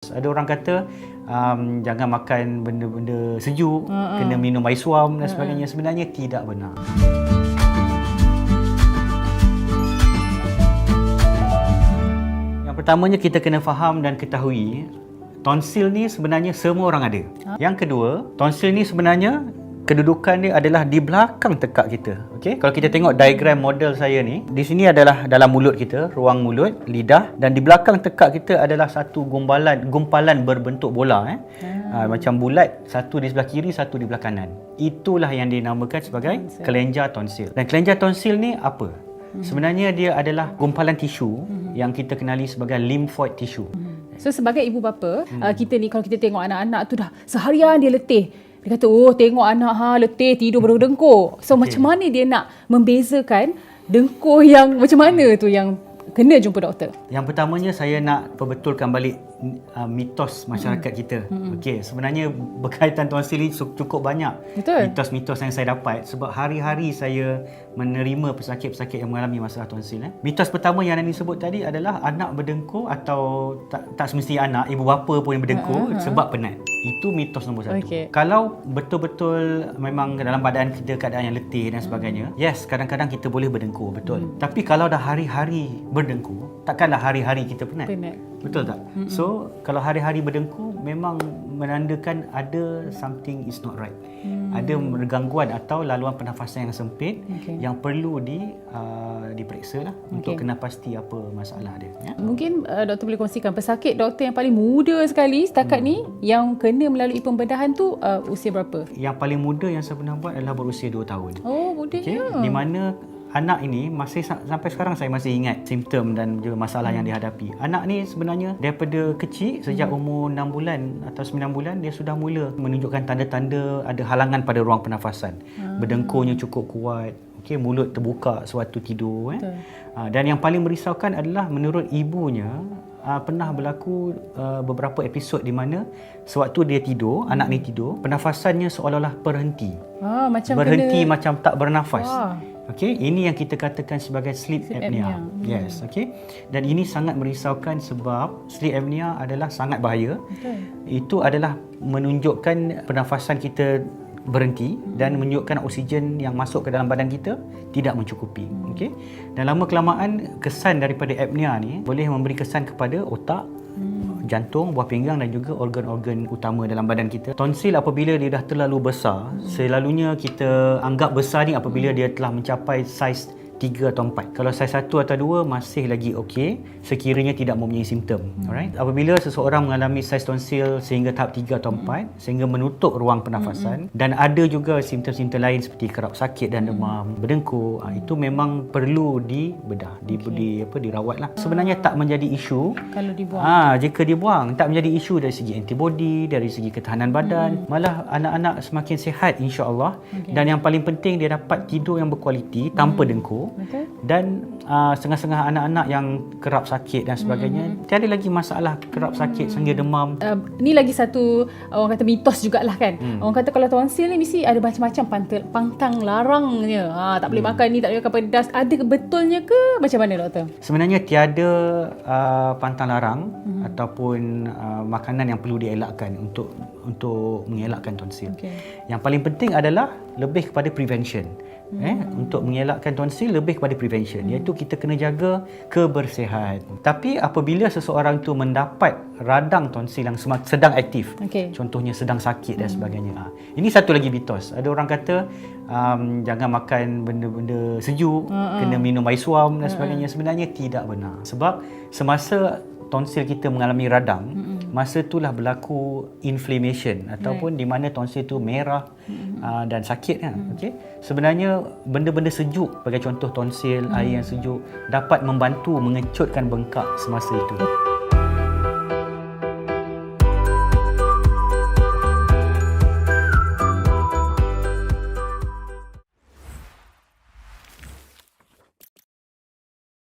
Ada orang kata jangan makan benda-benda sejuk, kena minum air suam dan sebagainya. Sebenarnya tidak benar. Yang pertamanya kita kena faham dan ketahui tonsil ni sebenarnya semua orang ada. Yang kedua, tonsil ni sebenarnya kedudukan dia adalah di belakang tekak kita. Okey, kalau kita tengok diagram model saya ni, di sini adalah dalam mulut kita, ruang mulut, lidah, dan di belakang tekak kita adalah satu gumpalan berbentuk bola macam bulat, satu di sebelah kiri, satu di sebelah kanan. Itulah yang dinamakan sebagai kelenjar tonsil. Dan kelenjar tonsil ni apa? Sebenarnya dia adalah gumpalan tisu yang kita kenali sebagai lymphoid tissue. So sebagai ibu bapa, kita ni kalau kita tengok anak-anak tu dah seharian dia letih. Dia kata, oh tengok anak letih, tidur berdengkur. So macam mana dia nak membezakan dengkur yang macam mana tu yang kena jumpa doktor? Yang pertamanya saya nak perbetulkan balik mitos masyarakat kita. Okey, sebenarnya berkaitan tonsil ni cukup banyak. Betul. Mitos-mitos yang saya dapat sebab hari-hari saya menerima pesakit-pesakit yang mengalami masalah tonsil. Mitos pertama yang Nani sebut tadi adalah anak berdengkur atau tak semestinya anak, ibu bapa pun yang berdengkur sebab penat. Itu mitos nombor satu. Okay. Kalau betul-betul memang dalam badan kita keadaan yang letih dan sebagainya, yes, kadang-kadang kita boleh berdengkur, betul. Tapi kalau dah hari-hari berdengkur, takkanlah hari-hari kita penat. Betul tak? So, kalau hari-hari berdengkur memang menandakan ada something is not right. Ada gangguan atau laluan pernafasan yang sempit yang perlu diperiksa lah untuk kena pasti apa masalah dia. Ya? Mungkin doktor boleh kongsikan pesakit doktor yang paling muda sekali setakat ni yang kena melalui pembedahan tu usia berapa? Yang paling muda yang saya pernah buat adalah berusia 2 tahun. Oh, mudanya. Di mana anak ini masih sampai sekarang saya masih ingat simptom dan juga masalah yang dihadapi. Anak ni sebenarnya daripada kecil sejak umur 6 bulan atau 9 bulan dia sudah mula menunjukkan tanda-tanda ada halangan pada ruang pernafasan. Berdengkurnya cukup kuat. Okey, mulut terbuka sewaktu tidur. Dan yang paling merisaukan adalah menurut ibunya pernah berlaku beberapa episod di mana sewaktu dia tidur, anak ni tidur, pernafasannya seolah-olah berhenti. Berhenti macam tak bernafas. Okey, ini yang kita katakan sebagai sleep apnea. Yes, okey. Dan ini sangat merisaukan sebab sleep apnea adalah sangat bahaya. Itu adalah menunjukkan pernafasan kita berhenti dan menunjukkan oksigen yang masuk ke dalam badan kita tidak mencukupi. Okey. Dan lama kelamaan kesan daripada apnea ni boleh memberi kesan kepada otak, jantung, buah pinggang dan juga organ-organ utama dalam badan kita. Tonsil apabila dia dah terlalu besar, selalunya kita anggap besar ni apabila dia telah mencapai saiz 3 atau 4. Kalau saiz 1 atau 2 masih lagi okey sekiranya tidak mempunyai simptom. Alright. Apabila seseorang mengalami saiz tonsil sehingga tahap 3 atau 4 sehingga menutup ruang pernafasan dan ada juga simptom-simptom lain seperti kerap sakit dan demam, berdengkur, itu memang perlu dibedah, dirawat lah. Sebenarnya tak menjadi isu kalau dibuang. Jika dibuang tak menjadi isu dari segi antibody, dari segi ketahanan badan, malah anak-anak semakin sihat insya-Allah. Dan yang paling penting dia dapat tidur yang berkualiti tanpa dengkur. Dan setengah-setengah anak-anak yang kerap sakit dan sebagainya, tiada lagi masalah kerap sakit sehingga demam. Ni lagi satu orang kata mitos jugalah kan. Orang kata kalau tonsil ni mesti ada macam-macam pantang larangnya. Tak boleh makan ni, tak boleh makan pedas. Ada betulnya ke macam mana doktor? Sebenarnya tiada pantang larang ataupun makanan yang perlu dielakkan untuk mengelakkan tonsil. Yang paling penting adalah lebih kepada prevention. Untuk mengelakkan tonsil lebih kepada prevention, iaitu kita kena jaga kebersihan. Tapi apabila seseorang tu mendapat radang tonsil yang sedang aktif, contohnya sedang sakit dan sebagainya, ini satu lagi mitos. Ada orang kata jangan makan benda-benda sejuk, kena minum air suam dan sebagainya. Sebenarnya tidak benar. Sebab semasa tonsil kita mengalami radang, masa itulah berlaku inflammation ataupun di mana tonsil itu merah dan sakit kan. Okey. Sebenarnya benda-benda sejuk sebagai contoh tonsil, air yang sejuk dapat membantu mengecutkan bengkak semasa itu.